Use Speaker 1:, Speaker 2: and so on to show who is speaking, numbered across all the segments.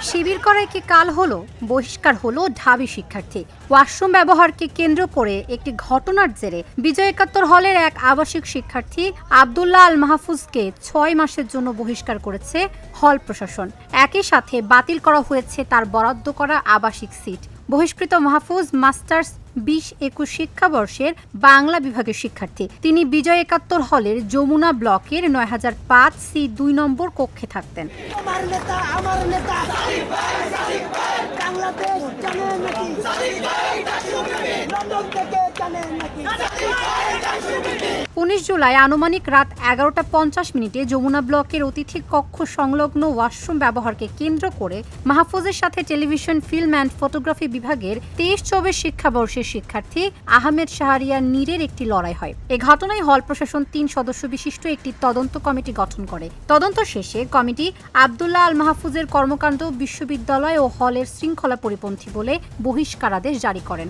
Speaker 1: শিবির করায় কি কাল হলো বহিষ্কার হলো ঢাবি শিক্ষার্থী। ওয়াশরুম ব্যবহারকে কেন্দ্র করে একটি ঘটনার জেরে বিজয় একাত্তর হলের এক আবাসিক শিক্ষার্থী আব্দুল্লাহ আল মাহফুজকে ৬ মাসের জন্য বহিষ্কার করেছে হল প্রশাসন। একই সাথে বাতিল করা হয়েছে তার বরাদ্দ করা আবাসিক সিট। বহিষ্কৃত মাহফুজ মাস্টার্স ২০-২১ শিক্ষাবর্ষের বাংলা বিভাগের শিক্ষার্থী। তিনি বিজয় একাত্তর হলের যমুনা ব্লকের ৯০০৫C২ নম্বর কক্ষে থাকতেন। ১৯ জুলাই আনুমানিক রাত ১১টা ৫০ যমুনা ব্লকের অতিথি কক্ষ সংলগ্ন ওয়াশরুম ব্যবহারকে কেন্দ্র করে মাহফুজের সাথে টেলিভিশন, ফিল্ম অ্যান্ড ফটোগ্রাফি বিভাগের ২৩-২৪ শিক্ষাবর্ষের শিক্ষার্থী আহমেদ শাহরিয়ার নীরের একটি লড়াই হয়। এ ঘটনায় হল প্রশাসন ৩ সদস্য বিশিষ্ট একটি তদন্ত কমিটি গঠন করে। তদন্ত শেষে কমিটি আব্দুল্লাহ আল মাহফুজের কর্মকাণ্ড বিশ্ববিদ্যালয় ও হলের শৃঙ্খলা পরিপন্থী বলে বহিষ্কারাদেশ জারি করেন।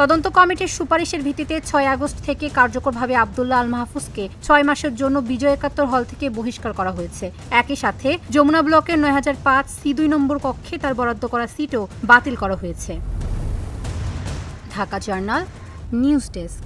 Speaker 1: তদন্ত কমিটির সুপারিশের ভিত্তিতে ৬ আগস্ট থেকে কার্যকরভাবে আব্দুল্লাহ আল মাহফুজকে ৬ মাসের জন্য বিজয় একাত্তর হল থেকে বহিষ্কার করা হয়েছে। একই সাথে যমুনা ব্লকের ৯০০৫C২ নম্বর কক্ষে তার বরাদ্দ করা সিটও বাতিল করা হয়েছে। Dhaka journal, news desk.